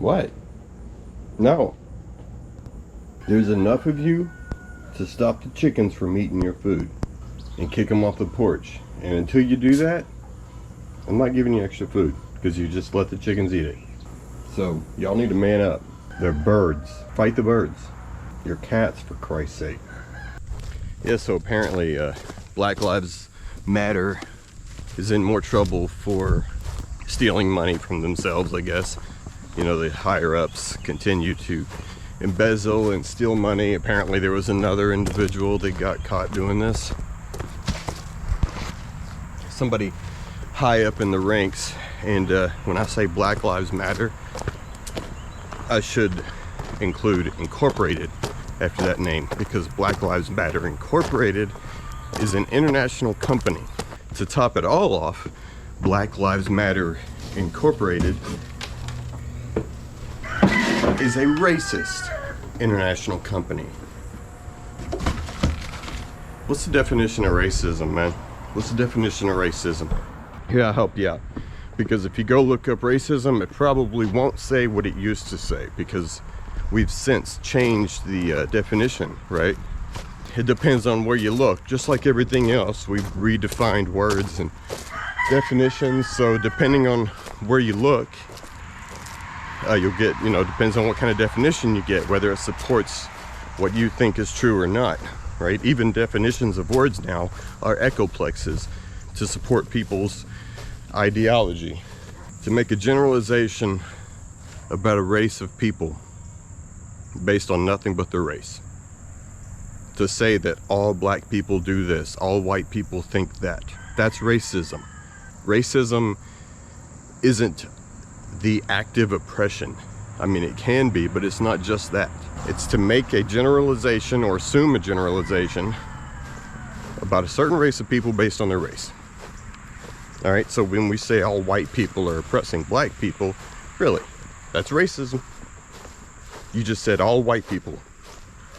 What? No. There's enough of you to stop the chickens from eating your food and kick them off the porch. And until you do that, I'm not giving you extra food because you just let the chickens eat it. So y'all need to man up. They're birds. Fight the birds. You're cats, for Christ's sake. Yeah, so apparently Black Lives Matter is in more trouble for stealing money from themselves, I guess. You know, the higher ups continue to embezzle and steal money. Apparently there was another individual that got caught doing this. Somebody high up in the ranks. And when I say Black Lives Matter, I should include Incorporated after that name, because Black Lives Matter Incorporated is an international company. To top it all off, Black Lives Matter Incorporated is a racist international company. What's the definition of racism, man? What's the definition of racism? Here, I'll help you out. Because if you go look up racism, it probably won't say what it used to say, because we've since changed the definition, right? It depends on where you look. Just like everything else, we've redefined words and definitions. So depending on where you look, you'll get, you know, depends on what kind of definition you get, whether it supports what you think is true or not, right? Even definitions of words now are echoplexes to support people's ideology. To make a generalization about a race of people based on nothing but their race. To say that all black people do this, all white people think that. That's racism. Racism isn't the active oppression. I mean, it can be, but it's not just that. It's to make a generalization or assume a generalization about a certain race of people based on their race. All right, so when we say all white people are oppressing black people, really, that's racism. You just said all white people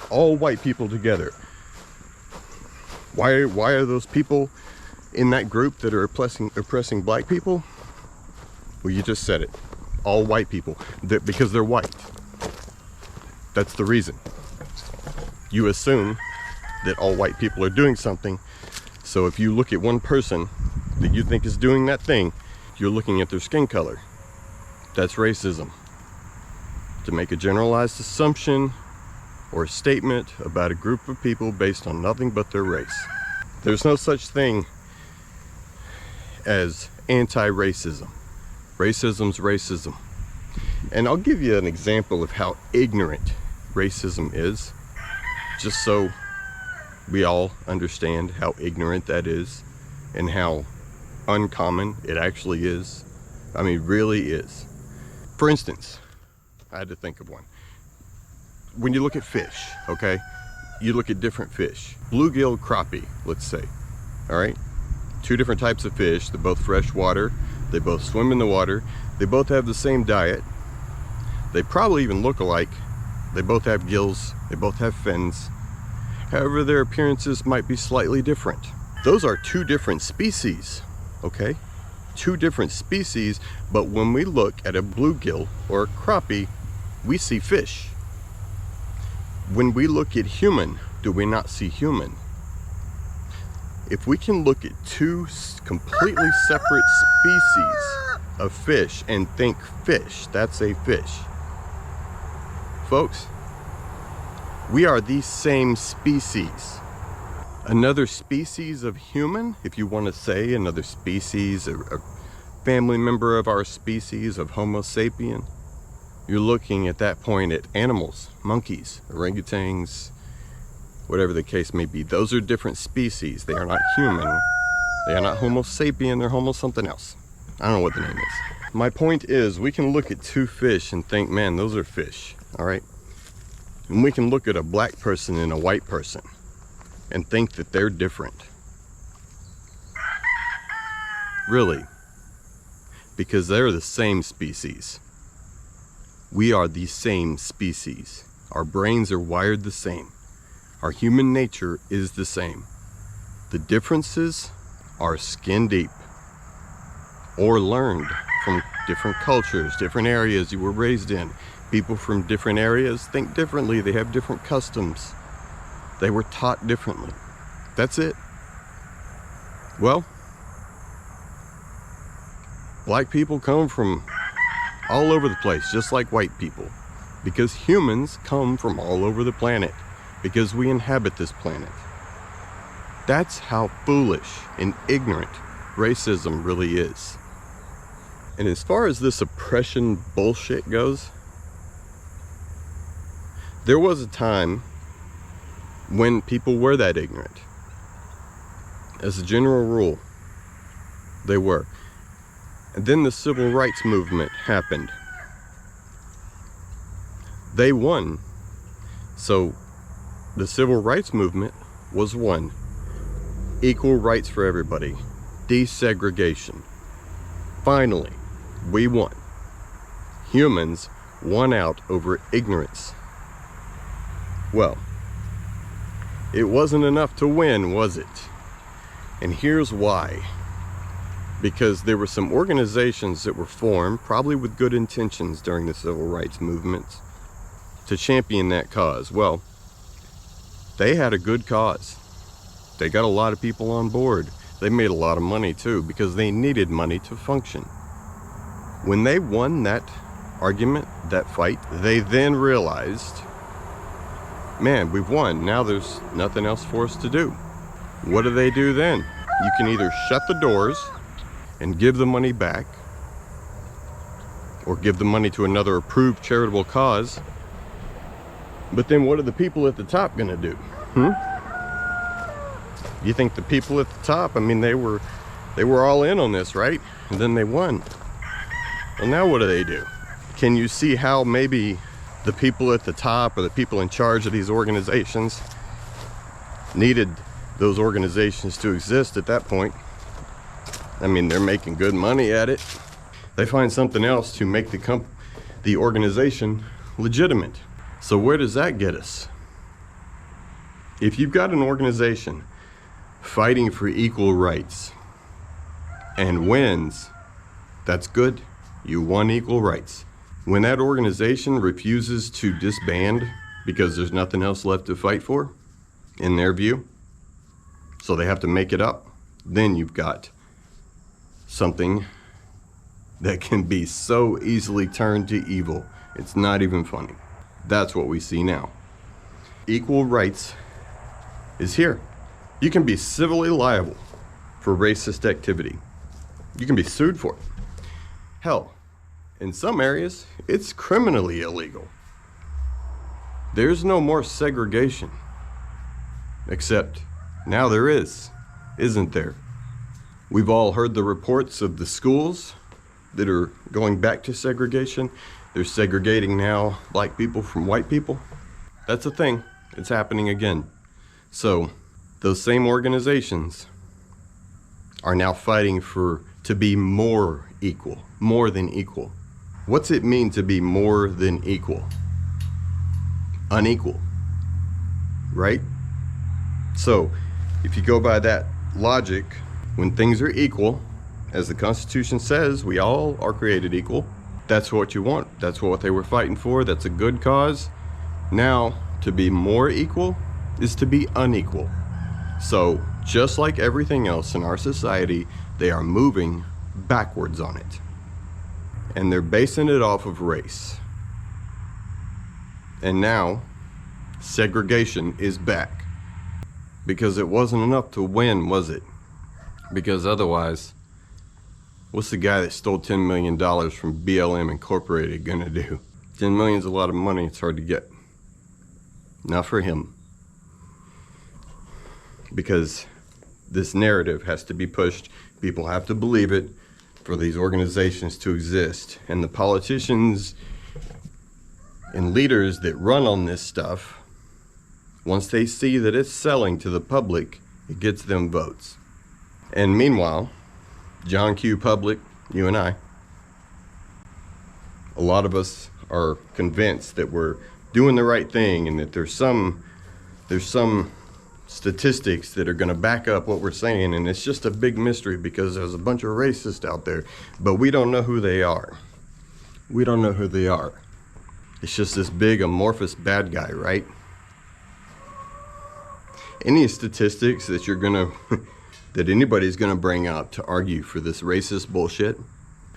together. Why are those people in that group that are oppressing black people? Well, you just said it. All white people, because they're white. That's the reason. You assume that all white people are doing something. So if you look at one person that you think is doing that thing, you're looking at their skin color. That's racism. To make a generalized assumption or a statement about a group of people based on nothing but their race. There's no such thing as anti-racism. Racism's racism. And I'll give you an example of how ignorant racism is, just so we all understand how ignorant that is and how uncommon it actually is. I mean, really is. For instance, I had to think of one. When you look at fish, okay, you look at different fish. Bluegill, crappie, let's say, all right? Two different types of fish. They're both freshwater. They both swim in the water. They both have the same diet. They probably even look alike. They both have gills. They both have fins. However, their appearances might be slightly different. Those are two different species, okay? Two different species, but when we look at a bluegill or a crappie, we see fish. When we look at human, do we not see human? If we can look at two completely separate species of fish and think fish, that's a fish. Folks, we are the same species. Another species of human, if you want to say another species, a family member of our species of Homo sapien, you're looking at that point at animals, monkeys, orangutans, whatever the case may be. Those are different species. They are not human. They are not Homo sapien. They're Homo something else. I don't know what the name is. My point is, we can look at two fish and think, man, those are fish, all right? And we can look at a black person and a white person and think that they're different. Really. Because they're the same species. We are the same species. Our brains are wired the same. Our human nature is the same. The differences are skin deep or learned. from different cultures, different areas you were raised in. People from different areas think differently. They have different customs. They were taught differently. That's it. Well, black people come from all over the place, just like white people, because humans come from all over the planet, because we inhabit this planet. That's how foolish and ignorant racism really is. And as far as this oppression bullshit goes, there was a time when people were that ignorant. As a general rule, they were. And then the civil rights movement happened. They won. So the civil rights movement was won. Equal rights for everybody. Desegregation. Finally, we won. Humans won out over ignorance. Well, it wasn't enough to win, was it? And here's why. Because there were some organizations that were formed, probably with good intentions during the civil rights movement, to champion that cause. Well, they had a good cause. They got a lot of people on board. They made a lot of money too, because they needed money to function. When they won that argument, that fight, they then realized, man, we've won. Now there's nothing else for us to do. What do they do then? You can either shut the doors and give the money back, or give the money to another approved charitable cause. But then what are the people at the top gonna do? You think the people at the top, I mean, they were all in on this, right? And then they won. Well, now what do? Can you see how maybe the people at the top, or the people in charge of these organizations, needed those organizations to exist at that point? I mean, they're making good money at it. They find something else to make the organization legitimate. So where does that get us? If you've got an organization fighting for equal rights and wins, that's good. You won equal rights. When that organization refuses to disband because there's nothing else left to fight for, in their view, so they have to make it up, then you've got something that can be so easily turned to evil. It's not even funny. That's what we see now. Equal rights is here. You can be civilly liable for racist activity. You can be sued for it. Hell, in some areas, it's criminally illegal. There's no more segregation. Except now there is, isn't there? We've all heard the reports of the schools that are going back to segregation. They're segregating now black people from white people. That's a thing. It's happening again. So those same organizations are now fighting to be more equal, more than equal. What's it mean to be more than equal? Unequal, right? So if you go by that logic, when things are equal, as the Constitution says, we all are created equal. That's what you want. That's what they were fighting for. That's a good cause. Now, to be more equal is to be unequal. So, just like everything else in our society, they are moving backwards on it. And they're basing it off of race. And now, segregation is back. Because it wasn't enough to win, was it? Because otherwise, what's the guy that stole $10 million from BLM Incorporated gonna do? 10 million is a lot of money. It's hard to get. Not for him. Because this narrative has to be pushed. People have to believe it for these organizations to exist. And the politicians and leaders that run on this stuff, once they see that it's selling to the public, it gets them votes. And meanwhile, John Q. Public, you and I, a lot of us are convinced that we're doing the right thing and that there's some statistics that are going to back up what we're saying, and it's just a big mystery because there's a bunch of racists out there, but we don't know who they are. We don't know who they are. It's just this big amorphous bad guy, right? Any statistics that you're gonna that anybody's gonna bring up to argue for this racist bullshit,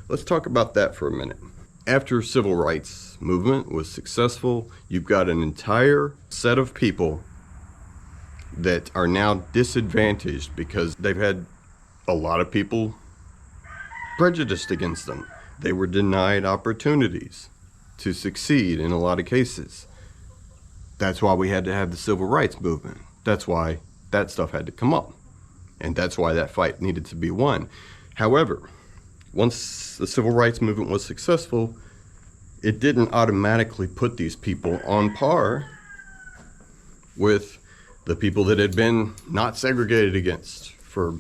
let's talk about that for a minute. After civil rights movement was successful, you've got an entire set of people that are now disadvantaged because they've had a lot of people prejudiced against them. They were denied opportunities to succeed in a lot of cases. That's why we had to have the civil rights movement. That's why that stuff had to come up. And that's why that fight needed to be won. However, once the civil rights movement was successful, it didn't automatically put these people on par with the people that had been not segregated against for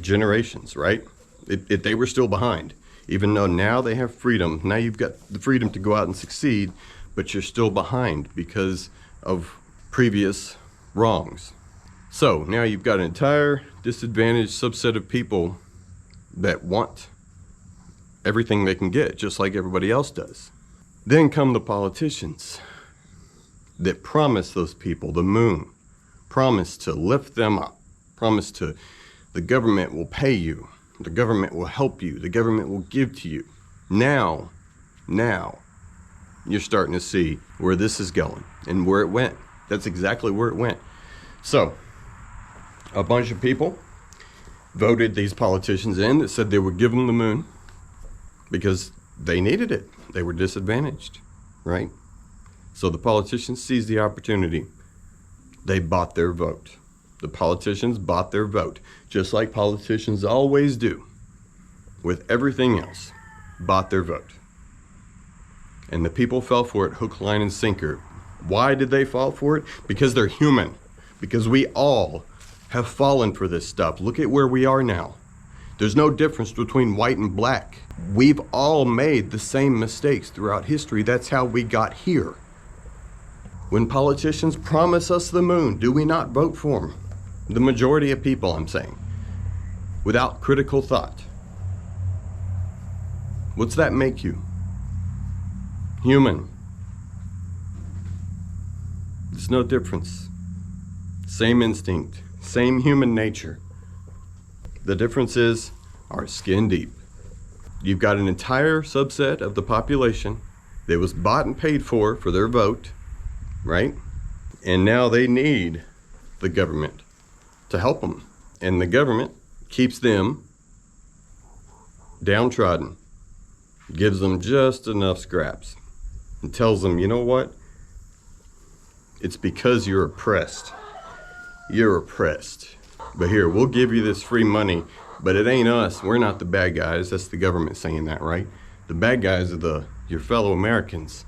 generations, right? They were still behind. Even though now they have freedom, now you've got the freedom to go out and succeed, but you're still behind because of previous wrongs. So now you've got an entire disadvantaged subset of people that want everything they can get, just like everybody else does. Then come the politicians that promise those people the moon, promise to lift them up, promise to the government will pay you, the government will help you, the government will give to you. Now, you're starting to see where this is going and where it went. That's exactly where it went. So, a bunch of people voted these politicians in that said they would give them the moon because they needed it. They were disadvantaged, right? So the politicians seized the opportunity. They bought their vote. The politicians bought their vote, just like politicians always do with everything else, bought their vote. And the people fell for it hook, line, and sinker. Why did they fall for it? Because they're human. Because we all have fallen for this stuff. Look at where we are now. There's no difference between white and black. We've all made the same mistakes throughout history. That's how we got here. When politicians promise us the moon, do we not vote for them? The majority of people, I'm saying, without critical thought. What's that make you? Human. There's no difference. Same instinct, same human nature. The difference is our skin deep. You've got an entire subset of the population that was bought and paid for their vote, right? And now they need the government to help them. And the government keeps them downtrodden, gives them just enough scraps, and tells them, you know what? It's because you're oppressed. You're oppressed. But here, we'll give you this free money, but it ain't us. We're not the bad guys. That's the government saying that, right? The bad guys are your fellow Americans,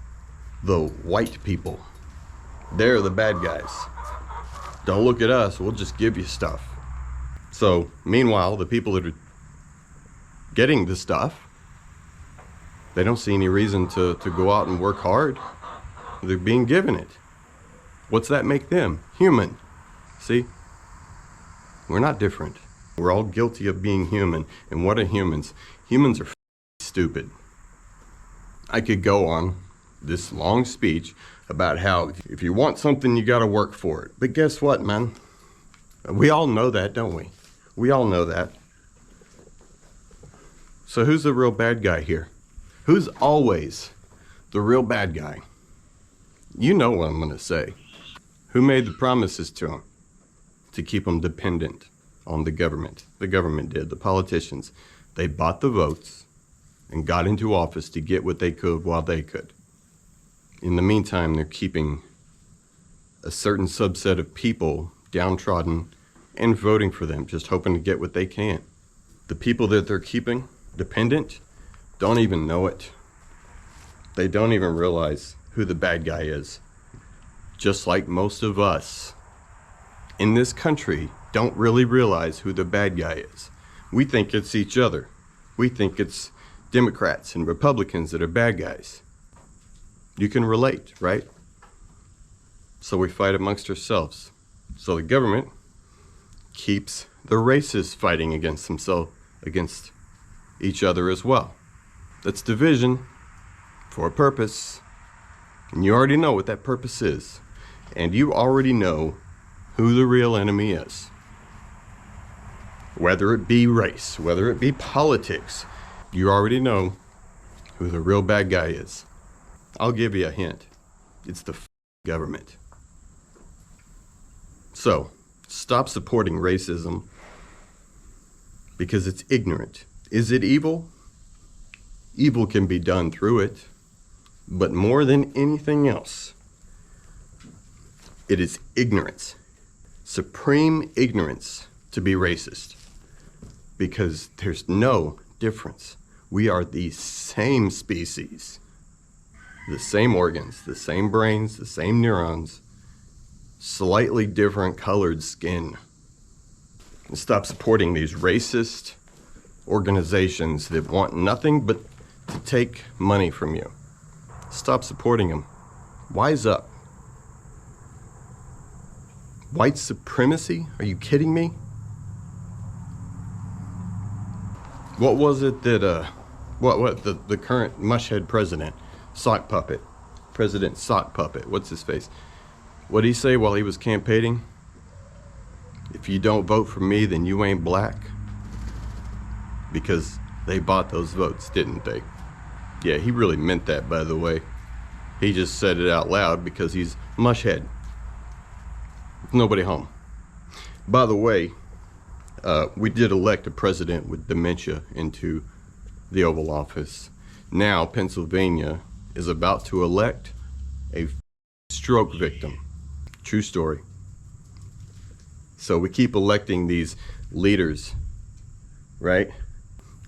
the white people. They're the bad guys. Don't look at us. We'll just give you stuff. So, meanwhile, the people that are getting the stuff, they don't see any reason to go out and work hard. They're being given it. What's that make them? Human. See? We're not different. We're all guilty of being human. And what are humans? Humans are stupid. I could go on this long speech about how if you want something, you got to work for it. But guess what, man? We all know that, don't we? We all know that. So who's the real bad guy here? Who's always the real bad guy? You know what I'm going to say. Who made the promises to them to keep them dependent on the government? The government did, the politicians. They bought the votes and got into office to get what they could while they could. In the meantime, they're keeping a certain subset of people downtrodden and voting for them, just hoping to get what they can. The people that they're keeping dependent don't even know it. They don't even realize who the bad guy is. Just like most of us in this country don't really realize who the bad guy is. We think it's each other. We think it's Democrats and Republicans that are bad guys. You can relate, right? So we fight amongst ourselves. So the government keeps the racists fighting against themselves, against each other as well. That's division for a purpose. And you already know what that purpose is. And you already know who the real enemy is. Whether it be race, whether it be politics, you already know who the real bad guy is. I'll give you a hint. It's the government. So, stop supporting racism because it's ignorant. Is it evil? Evil can be done through it, but more than anything else, it is ignorance, supreme ignorance to be racist, because there's no difference. We are the same species, the same organs, the same brains, the same neurons, slightly different colored skin. And stop supporting these racist organizations that want nothing but to take money from you. Stop supporting them. Wise up. White supremacy? Are you kidding me? What was it that the current mushhead president, sock puppet, President Sock Puppet, what's his face? What did he say while he was campaigning? If you don't vote for me, then you ain't black. Because they bought those votes, didn't they? Yeah, he really meant that, by the way. He just said it out loud because he's mushhead. Nobody home. By the way, we did elect a president with dementia into the Oval Office. Now, Pennsylvania is about to elect a stroke victim. True story. So we keep electing these leaders, right?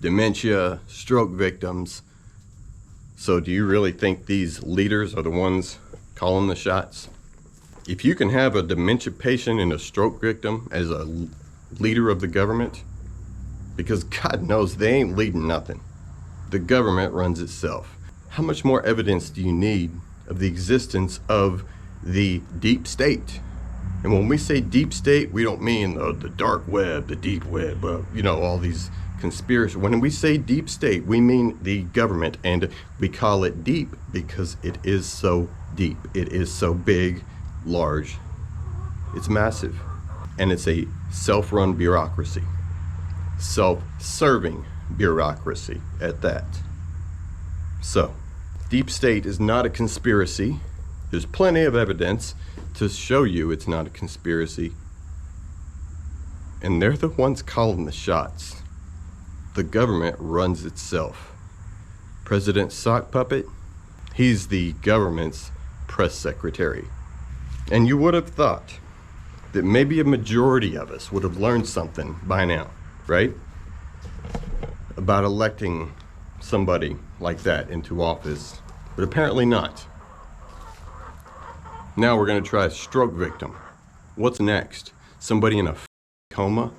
Dementia, stroke victims. So do you really think these leaders are the ones calling the shots? If you can have a dementia patient and a stroke victim as a leader of the government, because God knows they ain't leading nothing. The government runs itself. How much more evidence do you need of the existence of the deep state? And when we say deep state, we don't mean the dark web, the deep web, all these conspiracy. When we say deep state, we mean the government, and we call it deep because it is so deep. It is so big, large. It's massive. And it's a self-run bureaucracy. Self-serving bureaucracy at that. So, deep state is not a conspiracy. There's plenty of evidence to show you it's not a conspiracy. And they're the ones calling the shots. The government runs itself. President Sock Puppet, he's the government's press secretary. And you would have thought that maybe a majority of us would have learned something by now, right? About electing somebody like that into office, but apparently not. Now we're going to try a stroke victim. What's next? Somebody in a coma?